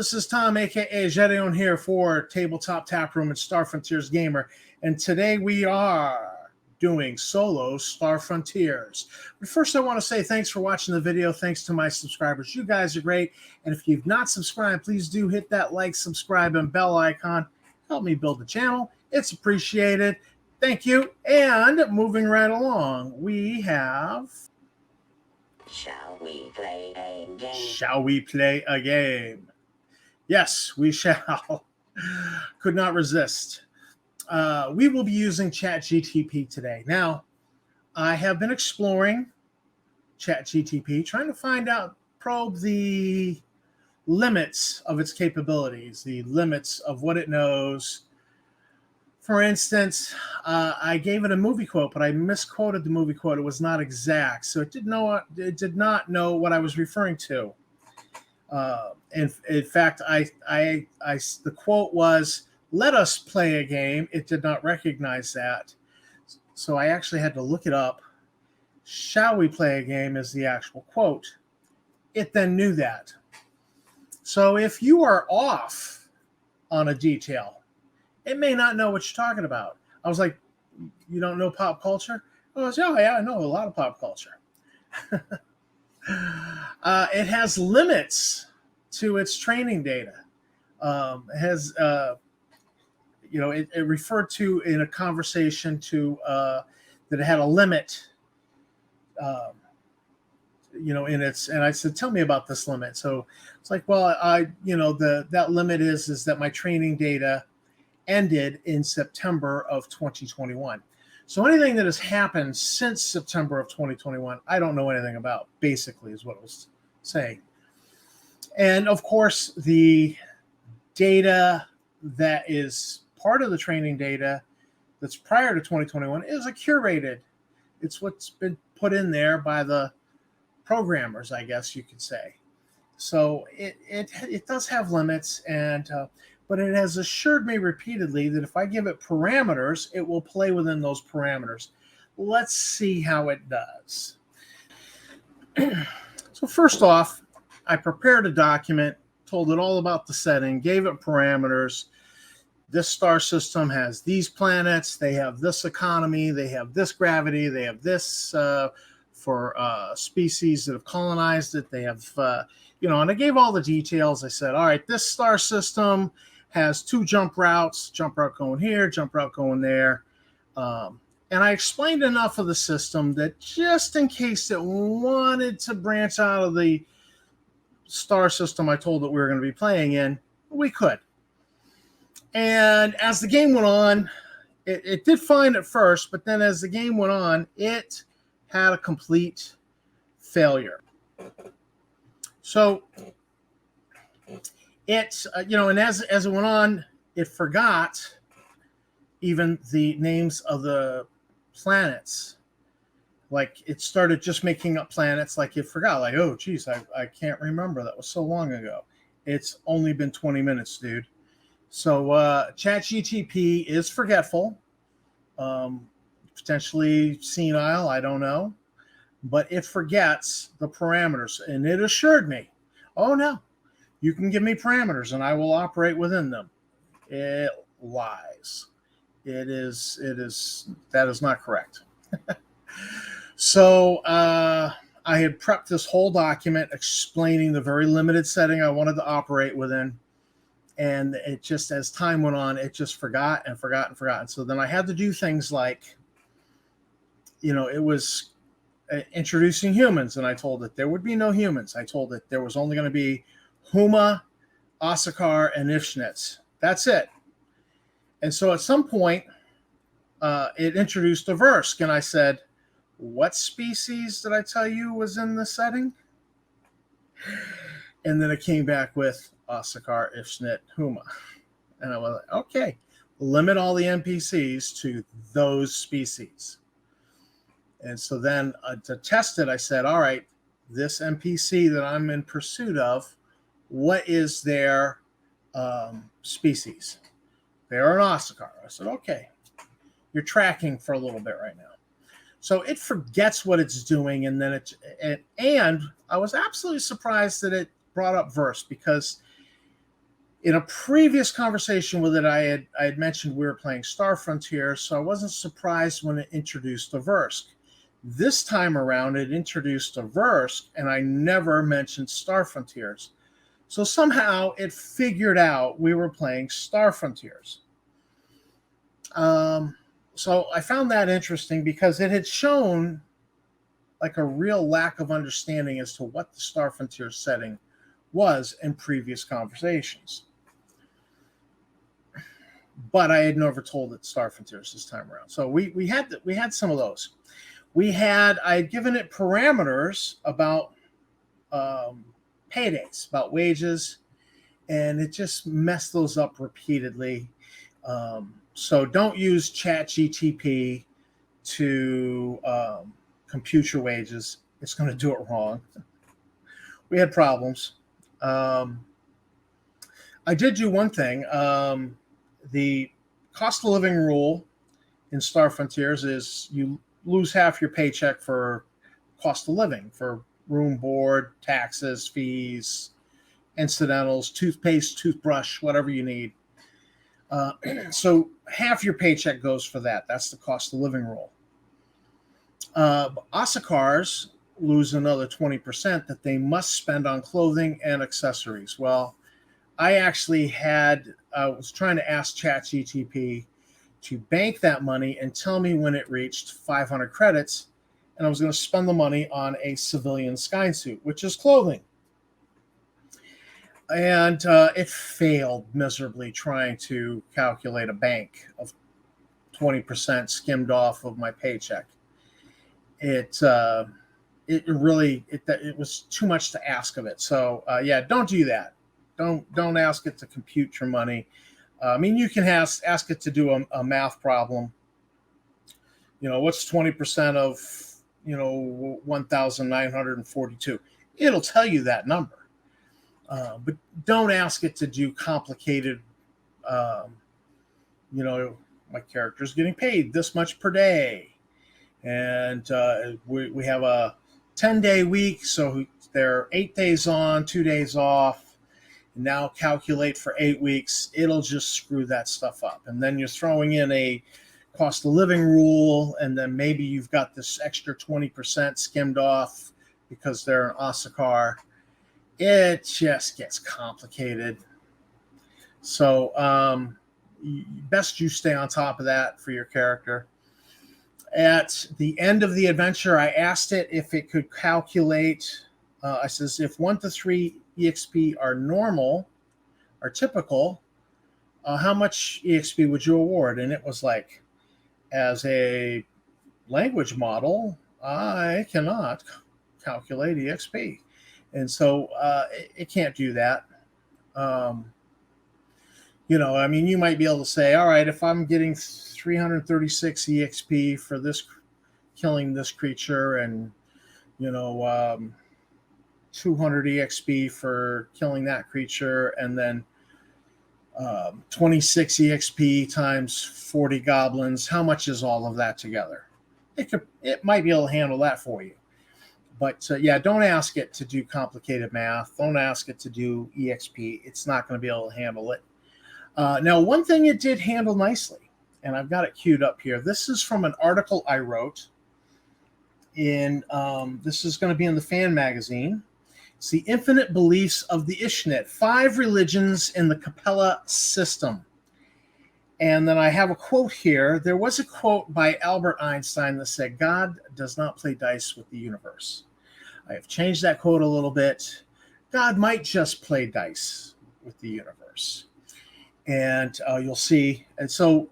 this is Tom, aka Gedeon, here for Tabletop Taproom and Star Frontiers Gamer, and today we are doing solo Star Frontiers. But first, I want to say thanks for watching the video. Thanks to my subscribers. You guys are great, and if you've not subscribed, please do hit that like, subscribe, and bell icon. Help me build the channel. It's appreciated. Thank you. And moving right along, we have... Shall we play a game? Shall we play a game? Yes, we shall. Could not resist. We will be using Chat GTP today. Now, I have been exploring Chat GTP, trying to probe the limits of its capabilities, the limits of what it knows. For instance, I gave it a movie quote, but I misquoted the movie quote. It was not exact, so it did not know what I was referring to. In fact, the quote was, "Let us play a game." It did not recognize that, so I actually had to look it up. "Shall we play a game" is the actual quote. It then knew that. So if you are off on a detail, it may not know what you're talking about. I was like, "You don't know pop culture?" I was, "Oh, yeah, I know a lot of pop culture." It has limits to its training data. It referred to in a conversation to that it had a limit, in its, and I said, "Tell me about this limit." So it's like, well, that limit is that my training data ended in September of 2021. So anything that has happened since September of 2021, I don't know anything about, basically, is what it was saying. And of course, the data that is part of the training data that's prior to 2021 is a curated. It's what's been put in there by the programmers, I guess you could say. So it does have limits, and but it has assured me repeatedly that if I give it parameters, it will play within those parameters. Let's see how it does. So first off, I prepared a document, told it all about the setting, gave it parameters. This star system has these planets, they have this economy, they have this gravity, they have this for species that have colonized it. They have, and I gave all the details. I said, all right, this star system has 2 jump routes, jump route going here, jump route going there. And I explained enough of the system that just in case it wanted to branch out of the star system I told it we were going to be playing in, we could. And as the game went on, it did fine at first, but then as the game went on, it had a complete failure. So it's, and as it went on, it forgot even the names of the planets. Like, it started just making up planets, like it forgot, like, oh, geez, I can't remember. That was so long ago. It's only been 20 minutes, dude. So Chat GTP is forgetful, potentially senile, I don't know. But it forgets the parameters, and it assured me, oh, no, you can give me parameters, and I will operate within them. It lies. That is not correct. So I had prepped this whole document explaining the very limited setting I wanted to operate within. And it just, as time went on, it just forgot and forgot and forgot. And so then I had to do things like, it was introducing humans. And I told it there would be no humans. I told it there was only going to be Huma, Asakar, and Ifshnitz. That's it. And so at some point, it introduced a Versk. And I said, what species did I tell you was in the setting? And then it came back with Asakar, Ifshnit, Huma. And I was like, okay, limit all the NPCs to those species. And so then to test it, I said, all right, this NPC that I'm in pursuit of, what is their species? They're an Asakar. I said, okay, you're tracking for a little bit right now. So it forgets what it's doing, and then and I was absolutely surprised that it brought up Verse, because In a previous conversation with it, I had mentioned we were playing Star Frontier, so I wasn't surprised when it introduced a Versk. This time around, it introduced a Versk, and I never mentioned Star Frontiers. So somehow it figured out we were playing Star Frontiers. So I found that interesting because it had shown like a real lack of understanding as to what the Star Frontier setting was in previous conversations. But I had never told it Star Frontiers this time around. So we had some of those. I had given it parameters about paydays, about wages, and it just messed those up repeatedly. So don't use Chat GTP to compute your wages. It's going to do it wrong. We had problems. I did do one thing. The cost of living rule in Star Frontiers is you lose half your paycheck for cost of living, for room, board, taxes, fees, incidentals, toothpaste, toothbrush, whatever you need. So half your paycheck goes for that. That's the cost of living rule. Asakars lose another 20% that they must spend on clothing and accessories. Well, I actually was trying to ask ChatGTP to bank that money and tell me when it reached 500 credits, and I was going to spend the money on a civilian sky suit, which is clothing. And it failed miserably trying to calculate a bank of 20% skimmed off of my paycheck. It was too much to ask of it. So yeah, don't do that. Don't ask it to compute your money. I mean, you can ask it to do a math problem. What's 20% of 1,942? It'll tell you that number. But don't ask it to do complicated. My character's getting paid this much per day, and we have a 10-day week, so they're 8 days on, 2 days off. Now calculate for 8 weeks. It'll just screw that stuff up. And then you're throwing in a cost of living rule, and then maybe you've got this extra 20% skimmed off because they're an Asakar. It just gets complicated. So best you stay on top of that for your character. At the end of the adventure, I asked it if it could calculate. I says, if 1 to 3 EXP are normal, are typical, how much EXP would you award? And it was like, as a language model, I cannot calculate EXP. And so it can't do that. I mean, you might be able to say, all right, if I'm getting 336 EXP for this killing this creature, and 200 EXP for killing that creature, and then 26 EXP times 40 goblins, how much is all of that together? It might be able to handle that for you. But yeah, don't ask it to do complicated math. Don't ask it to do EXP. It's not going to be able to handle it. Now, one thing it did handle nicely, and I've got it queued up here. This is from an article I wrote this is going to be in the fan magazine. It's the Infinite Beliefs of the Ishnit, 5 religions in the Capella system. And then I have a quote here. There was a quote by Albert Einstein that said, God does not play dice with the universe. I have changed that quote a little bit. God might just play dice with the universe. And you'll see. And so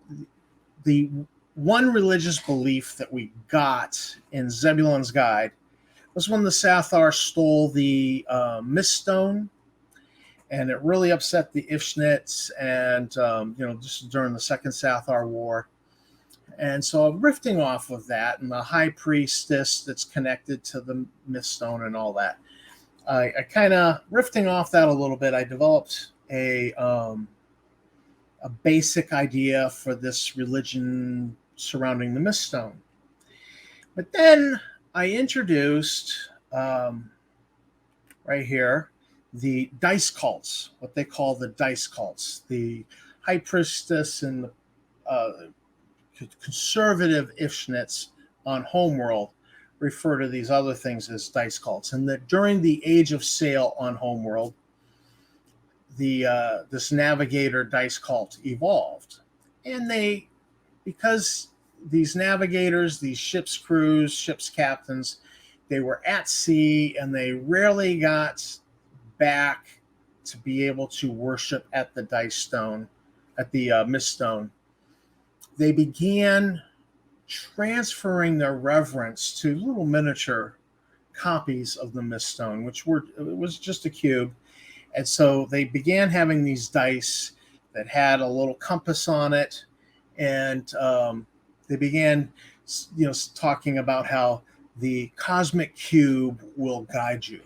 the one religious belief that we got in Zebulon's Guide was when the Sathar stole the Mist Stone, and it really upset the Ishnits, and just during the Second Sathar War. And so riffing off of that, and the High Priestess that's connected to the Mist Stone and all that, I kind of riffing off that a little bit. I developed a basic idea for this religion surrounding the Mist Stone. But then I introduced right here the dice cults, what they call the dice cults, the high priestess and the conservative Ifschnits on Homeworld refer to these other things as dice cults, and that during the Age of Sail on Homeworld, this navigator dice cult evolved, and because these navigators, these ship's crews, ship's captains, they were at sea and they rarely got back to be able to worship at the dice stone, at the mist stone. They began transferring their reverence to little miniature copies of the mist stone, which was just a cube. And so they began having these dice that had a little compass on it, and they began, talking about how the cosmic cube will guide you.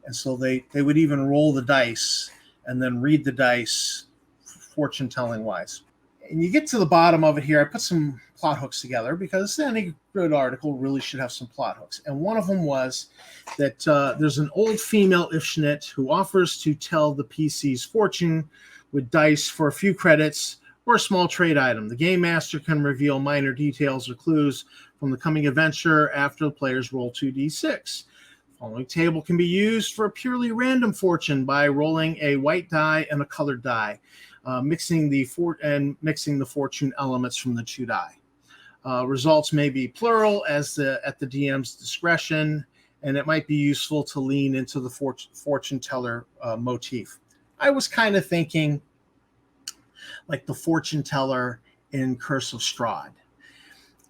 And so they would even roll the dice and then read the dice, fortune telling wise. And you get to the bottom of it here. I put some plot hooks together because any good article really should have some plot hooks. And one of them was that there's an old female Ifschnit who offers to tell the PC's fortune with dice for a few credits or a small trade item. The game master can reveal minor details or clues from the coming adventure after the players roll 2d6. The following table can be used for a purely random fortune by rolling a white die and a colored die. Mixing the fortune elements from the two die. Results may be plural at the DM's discretion, and it might be useful to lean into the fortune teller motif. I was kind of thinking like the fortune teller in Curse of Strahd.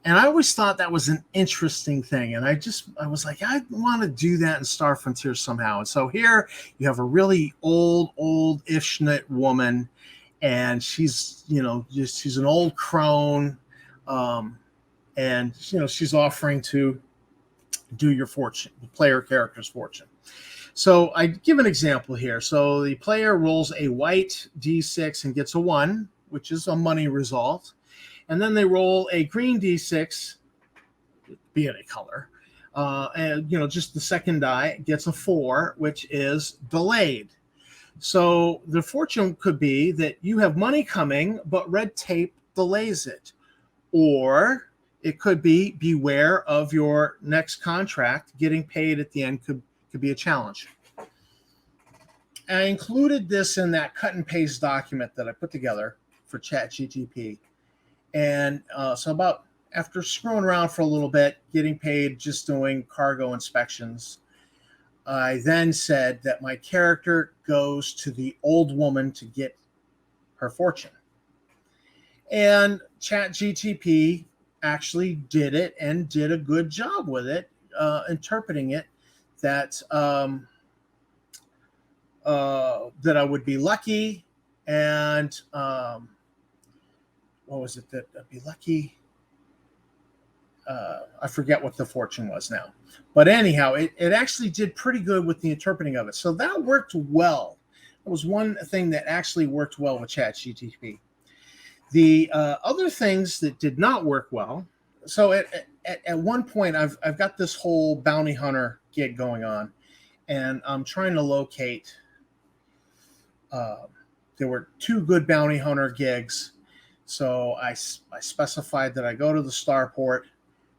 And I always thought that was an interesting thing. And I was like, I want to do that in Star Frontier somehow. And so here you have a really old Ifschnit woman, and she's an old crone, and she's offering to do your fortune, the player character's fortune. So I give an example here. So the player rolls a white d6 and gets a 1, which is a money result, and then they roll a green d6, be any color, and just the second die gets a 4, which is delayed. So the fortune could be that you have money coming, but red tape delays it. Or it could be beware of your next contract. Getting paid at the end could be a challenge. I included this in that cut and paste document that I put together for Chat GTP. And so after screwing around for a little bit, getting paid just doing cargo inspections, I then said that my character goes to the old woman to get her fortune. And Chat GTP actually did it and did a good job with it, interpreting it that that I would be lucky, and what was it that I'd be lucky? I forget what the fortune was now. But anyhow, it actually did pretty good with the interpreting of it. So that worked well. It was one thing that actually worked well with ChatGTP. The other things that did not work well. So at one point, I've got this whole bounty hunter gig going on, and I'm trying to locate. There were 2 good bounty hunter gigs, so I specified that I go to the starport,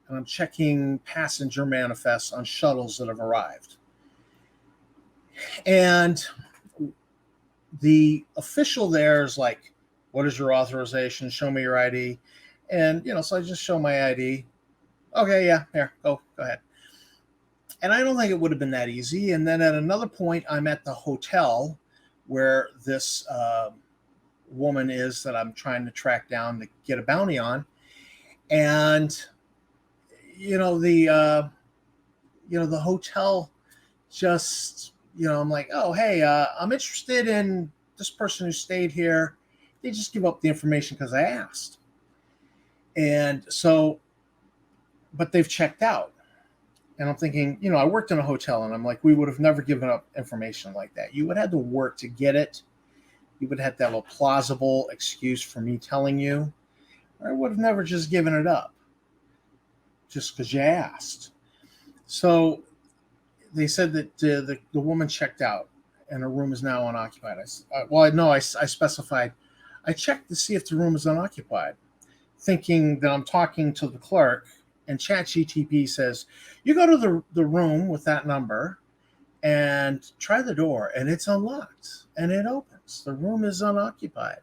and I'm checking passenger manifests on shuttles that have arrived. And the official there is like, what is your authorization? Show me your ID. And, so I just show my ID. Okay, yeah, here, go ahead. And I don't think it would have been that easy. And then at another point, I'm at the hotel where this woman is that I'm trying to track down to get a bounty on. And the hotel just, I'm like, oh, hey, I'm interested in this person who stayed here. They just give up the information because I asked. And so, but they've checked out. And I'm thinking, I worked in a hotel, and I'm like, we would have never given up information like that. You would have to work to get it. You would have to have a plausible excuse for me telling you. Or I would have never just given it up just because you asked. So they said that the woman checked out, and a room is now unoccupied. I specified, I checked to see if the room is unoccupied, thinking that I'm talking to the clerk, and Chat GTP says, you go to the room with that number and try the door, and it's unlocked, and it opens. The room is unoccupied.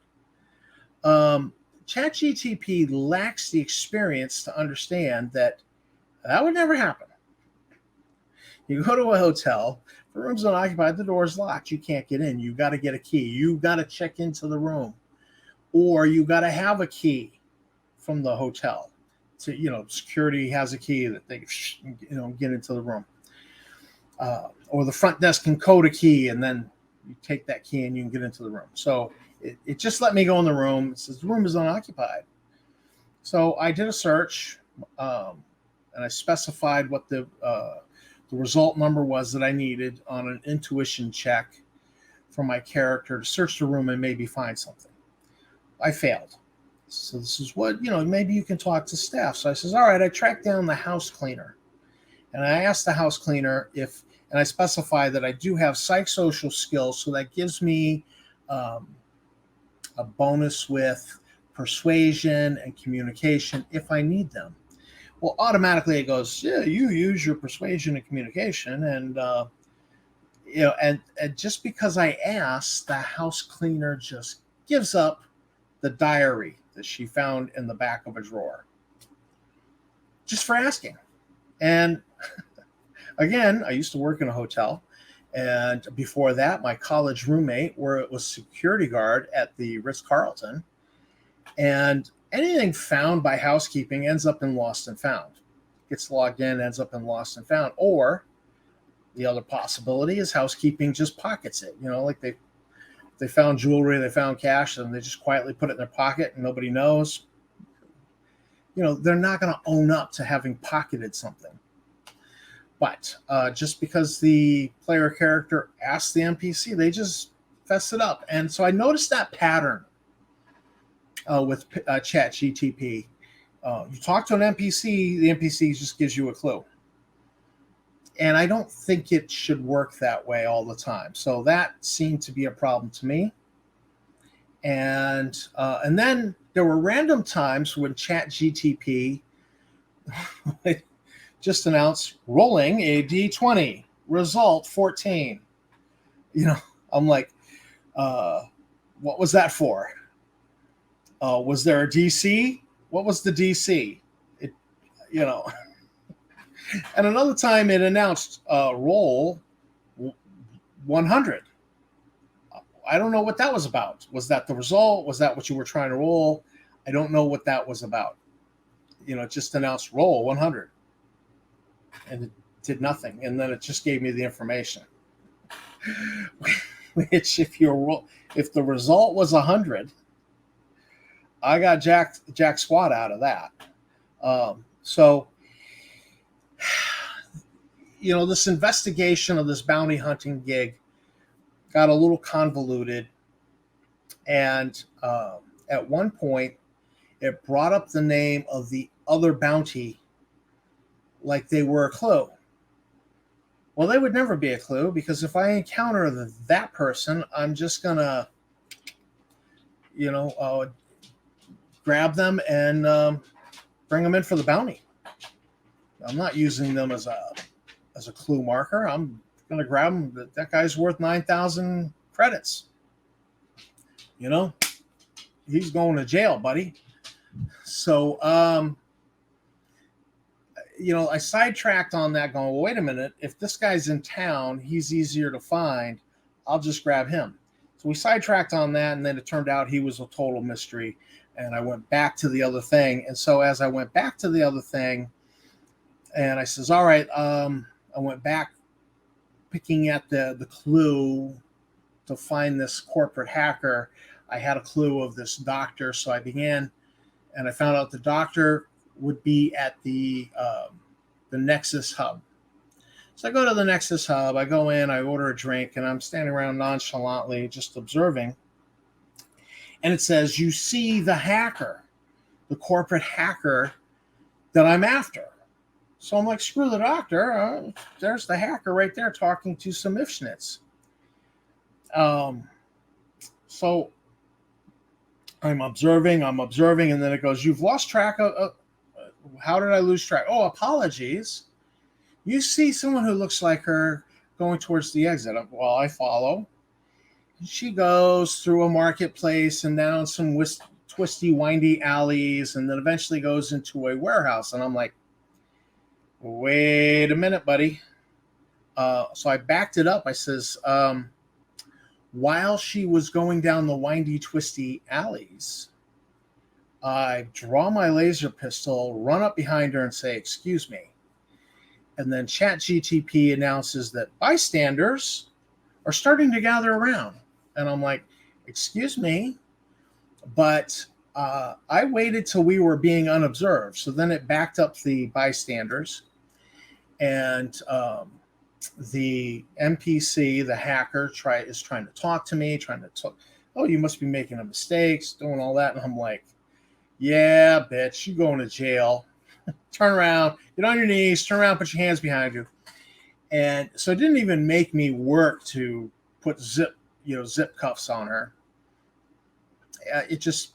Chat GTP lacks the experience to understand that would never happen. You go to a hotel, the room's unoccupied, the door's locked, you can't get in. You got to get a key. You got to check into the room, or you got to have a key from the hotel. To security has a key that they get into the room, or the front desk can code a key, and then you take that key and you can get into the room. So it just let me go in the room. It says the room is unoccupied. So I did a search, and I specified what the result number was that I needed on an intuition check for my character to search the room and maybe find something. I failed. So this is what, maybe you can talk to staff. So I says, all right, I tracked down the house cleaner. And I asked the house cleaner and I specify that I do have psychosocial skills, so that gives me a bonus with persuasion and communication if I need them. Well, automatically it goes, yeah, you use your persuasion and communication. And, and just because I asked, the house cleaner just gives up the diary that she found in the back of a drawer just for asking. And again, I used to work in a hotel, and before that, my college roommate was security guard at the Ritz-Carlton, and anything found by housekeeping ends up in lost and found. Gets logged in, ends up in lost and found. Or the other possibility is housekeeping just pockets it. Like they found jewelry, they found cash, and they just quietly put it in their pocket and nobody knows. They're not going to own up to having pocketed something. But just because the player character asked the NPC, they just fess it up. And so I noticed that pattern with Chat GTP. You talk to an NPC, the NPC just gives you a clue. And I don't think it should work that way all the time. So that seemed to be a problem to me. And then there were random times when Chat GTP just announced rolling a D20, result 14. I'm like, what was that for? Was there a DC? What was the DC? And another time it announced roll 100. I don't know what that was about. Was that the result? Was that what you were trying to roll? I don't know what that was about. It just announced roll 100. And it did nothing. And then it just gave me the information. Which if the result was 100, I got jack squat out of that. So this investigation of this bounty hunting gig got a little convoluted. And at one point, it brought up the name of the other bounty like they were a clue. Well, they would never be a clue, because if I encounter that person, I'm just going to, grab them and bring them in for the bounty. I'm not using them as a clue marker. I'm going to grab them. That guy's worth 9,000 credits. He's going to jail, buddy. So, I sidetracked on that going, well, wait a minute. If this guy's in town, he's easier to find. I'll just grab him. So we sidetracked on that, and then it turned out he was a total mystery. And I went back to the other thing. And so as I went back to the other thing, and I says, all right, I went back picking at the clue to find this corporate hacker. I had a clue of this doctor. So I began, and I found out the doctor would be at the Nexus hub. So I go to the Nexus hub, I go in, I order a drink, and I'm standing around nonchalantly just observing. And it says, you see the hacker, the corporate hacker that I'm after. So I'm like, screw the doctor. There's the hacker right there talking to some Ifschnitz. So I'm observing, and then it goes, you've lost track of how did I lose track? Oh, apologies. You see someone who looks like her going towards the exit. Well, I follow. She goes through a marketplace and down some twisty, windy alleys, and then eventually goes into a warehouse. And I'm like, wait a minute, buddy. So I backed it up. I says, while she was going down the windy, twisty alleys, I draw my laser pistol, run up behind her, and say, excuse me. And then Chat GTP announces that bystanders are starting to gather around. And I'm like, excuse me, but I waited till we were being unobserved. So then it backed up the bystanders, and the NPC, the hacker, is trying to talk to me, trying to talk. Oh, you must be making a mistake, doing all that. And I'm like, yeah, bitch, you going to jail. Turn around, get on your knees, turn around, put your hands behind you. And so it didn't even make me work to put zip cuffs on her. It just,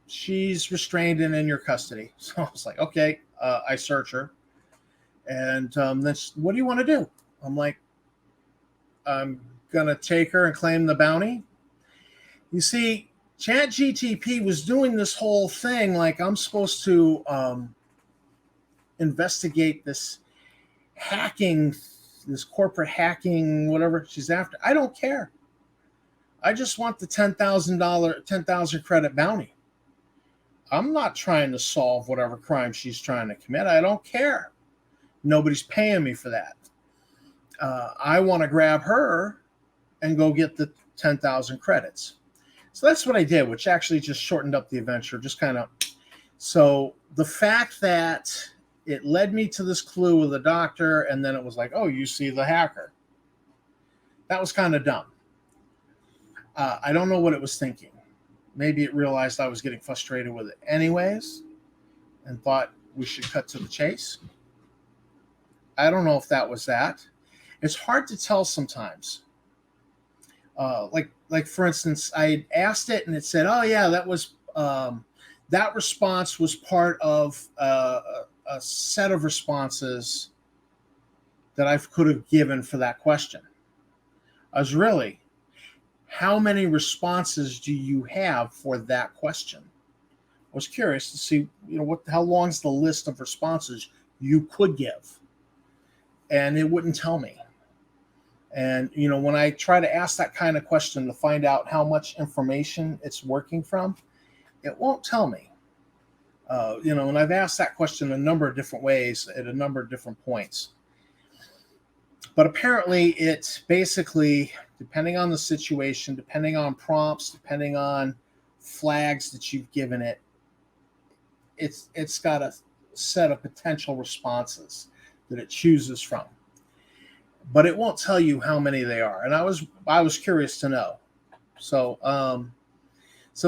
she's restrained and in your custody. So I was like, okay, I search her. And then what do you want to do? I'm like, I'm going to take her and claim the bounty. You see, Chat GTP was doing this whole thing like I'm supposed to investigate this hacking, this corporate hacking, whatever she's after. I don't care. I just want the $10,000 credit bounty. I'm not trying to solve whatever crime she's trying to commit. I don't care. Nobody's paying me for that. I want to grab her and go get the 10,000 credits. So that's what I did, which actually just shortened up the adventure. Just kind of. So the fact that it led me to this clue with the doctor, and then it was like, oh, you see the hacker. That was kind of dumb. I don't know what it was thinking. Maybe it realized I was getting frustrated with it anyways and thought we should cut to the chase. I don't know if that was that. It's hard to tell sometimes. Like for instance, I asked it and it said, oh yeah, that was that response was part of a set of responses that I could have given for that question. I was really, how many responses do you have for that question? I was curious to see, how long's the list of responses you could give, and it wouldn't tell me. And when I try to ask that kind of question to find out how much information it's working from, it won't tell me. And I've asked that question a number of different ways at a number of different points. But apparently it's basically, depending on the situation, depending on prompts, depending on flags that you've given it, it's got a set of potential responses that it chooses from. But it won't tell you how many they are. And I was curious to know. So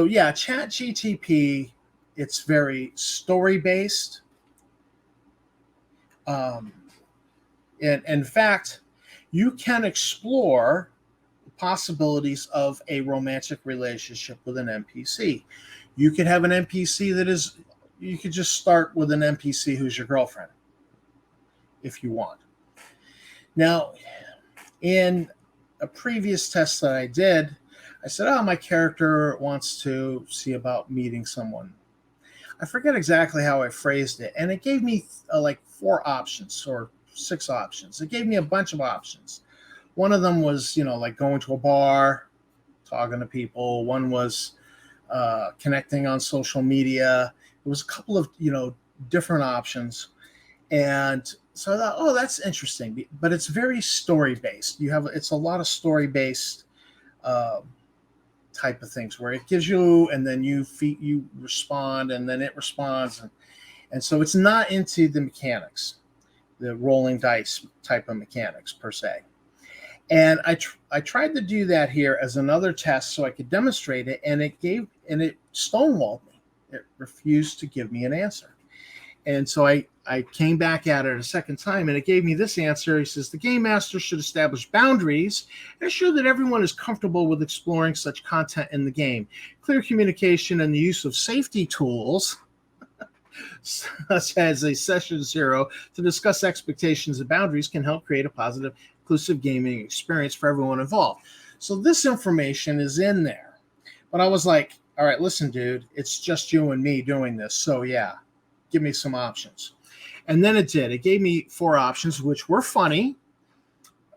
yeah, Chat GTP, it's very story based. And in fact, you can explore the possibilities of a romantic relationship with an NPC. You could have an NPC you could just start with an NPC who's your girlfriend if you want. Now, in a previous test that I did, I said, my character wants to see about meeting someone. I forget exactly how I phrased it, and it gave me like 4 options or 6 options. It gave me a bunch of options. One of them was, like going to a bar, talking to people. One was connecting on social media. It was a couple of, different options. And so I thought, oh, that's interesting. But it's very story-based. It's a lot of story-based type of things where it gives you, and then you respond, and then it responds. And so it's not into the mechanics, the rolling dice type of mechanics per se. And I tried to do that here as another test so I could demonstrate it, and it stonewalled me. It refused to give me an answer. And so I I came back at it a second time, and it gave me this answer. He says, the game master should establish boundaries and ensure that everyone is comfortable with exploring such content in the game. Clear communication and the use of safety tools, such as a session zero, to discuss expectations and boundaries can help create a positive, inclusive gaming experience for everyone involved. So this information is in there. But I was like, all right, listen, dude, it's just you and me doing this. So yeah, give me some options. And then it did. It gave me 4 options, which were funny.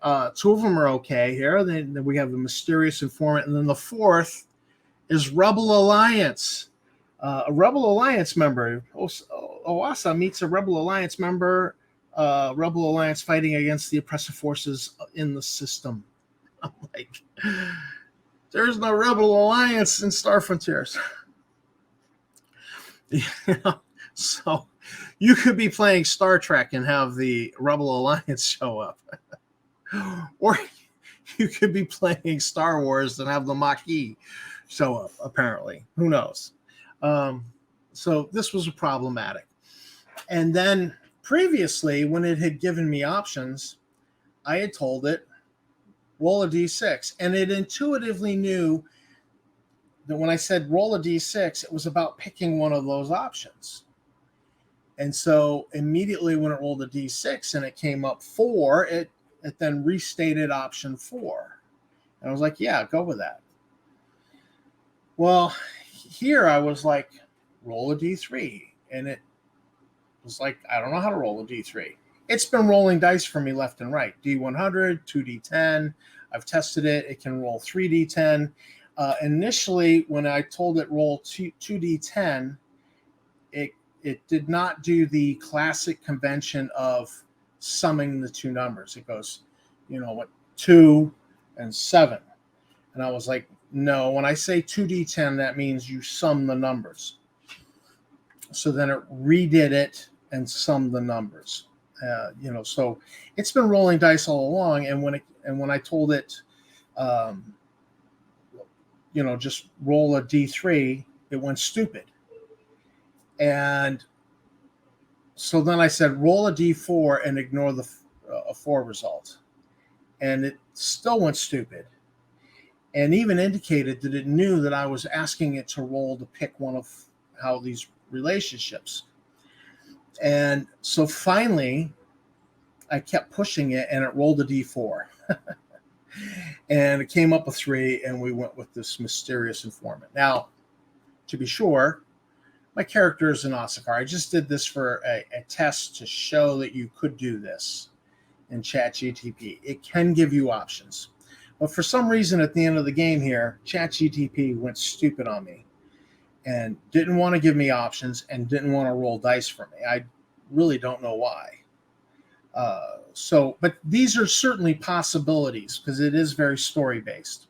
2 of them are okay here. Then we have the mysterious informant. And then the 4th is Rebel Alliance. A Rebel Alliance member. Oasa meets a Rebel Alliance member. Rebel Alliance fighting against the oppressive forces in the system. I'm like, there's no Rebel Alliance in Star Frontiers. So you could be playing Star Trek and have the Rebel Alliance show up. Or you could be playing Star Wars and have the Maquis show up, apparently. Who knows? So this was problematic. And then previously, when it had given me options, I had told it, roll a d6. And it intuitively knew that when I said roll a d6, it was about picking one of those options. And so immediately when it rolled a d6 and it came up 4, it then restated option 4. And I was like, yeah, go with that. Well, here I was like, roll a d3. And it was like, I don't know how to roll a d3. It's been rolling dice for me left and right. D100, 2d10. I've tested it. It can roll 3d10. Initially, when I told it roll 2d10, it did not do the classic convention of summing the 2 numbers. It goes, 2 and 7. And I was like, no, when I say 2d10, that means you sum the numbers. So then it redid it and summed the numbers. So it's been rolling dice all along. And when I told it, just roll a d3, it went stupid. And so then I said, roll a d4 and ignore a 4 result. And it still went stupid. And even indicated that it knew that I was asking it to roll to pick one of how these relationships. And so finally, I kept pushing it and it rolled a d4. And it came up with 3, and we went with this mysterious informant. Now, to be sure, my character is an Osakar. I just did this for a test to show that you could do this in Chat GTP. It can give you options. But for some reason at the end of the game here, Chat GTP went stupid on me and didn't want to give me options and didn't want to roll dice for me. I really don't know why. But these are certainly possibilities because it is very story-based.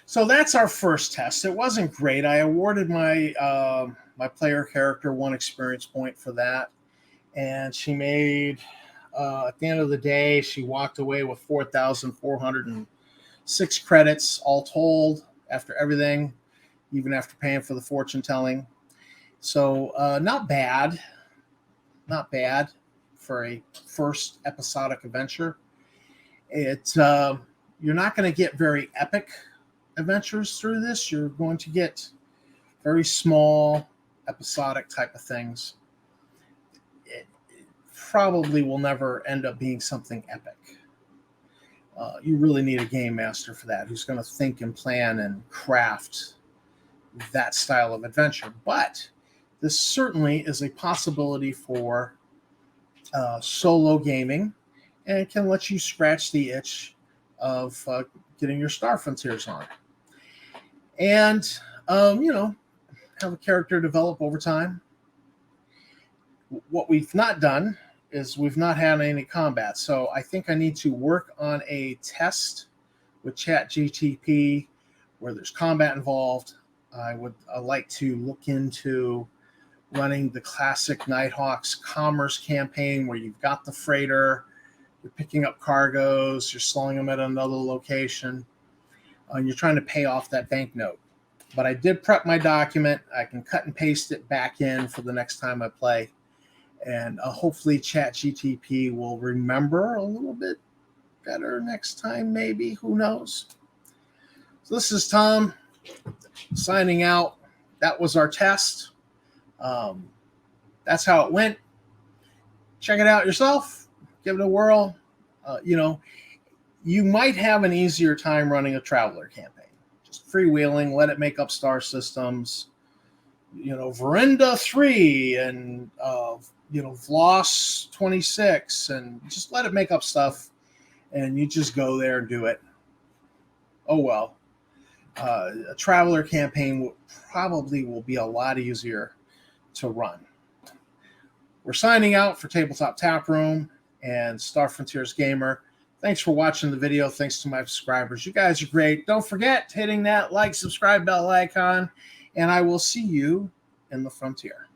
So that's our first test. It wasn't great. I awarded my my player character 1 experience point for that. And she made, at the end of the day, she walked away with 4,406 credits all told after everything, even after paying for the fortune telling. So not bad for a first episodic adventure. It's you're not going to get very epic adventures through this. You're going to get very small episodic type of things. It probably will never end up being something epic. You really need a game master for that, who's going to think and plan and craft that style of adventure. But this certainly is a possibility for solo gaming, and it can let you scratch the itch of getting your Star Frontiers on. And, have a character develop over time. What we've not done is we've not had any combat. So I think I need to work on a test with Chat GTP where there's combat involved. I would like to look into running the classic Nighthawks commerce campaign where you've got the freighter, you're picking up cargoes, you're selling them at another location, and you're trying to pay off that banknote. But I did prep my document. I can cut and paste it back in for the next time I play. And hopefully Chat GTP will remember a little bit better next time, maybe. Who knows? So this is Tom signing out. That was our test. That's how it went. Check it out yourself. Give it a whirl. You might have an easier time running a Traveler campaign. Just freewheeling, let it make up star systems. Verinda 3 and Vloss 26, and just let it make up stuff, and you just go there and do it. Oh well. A Traveler campaign probably will be a lot easier to run. We're signing out for Tabletop Taproom and Star Frontiers Gamer. Thanks for watching the video. Thanks to my subscribers. You guys are great. Don't forget hitting that like, subscribe bell icon, and I will see you in the frontier.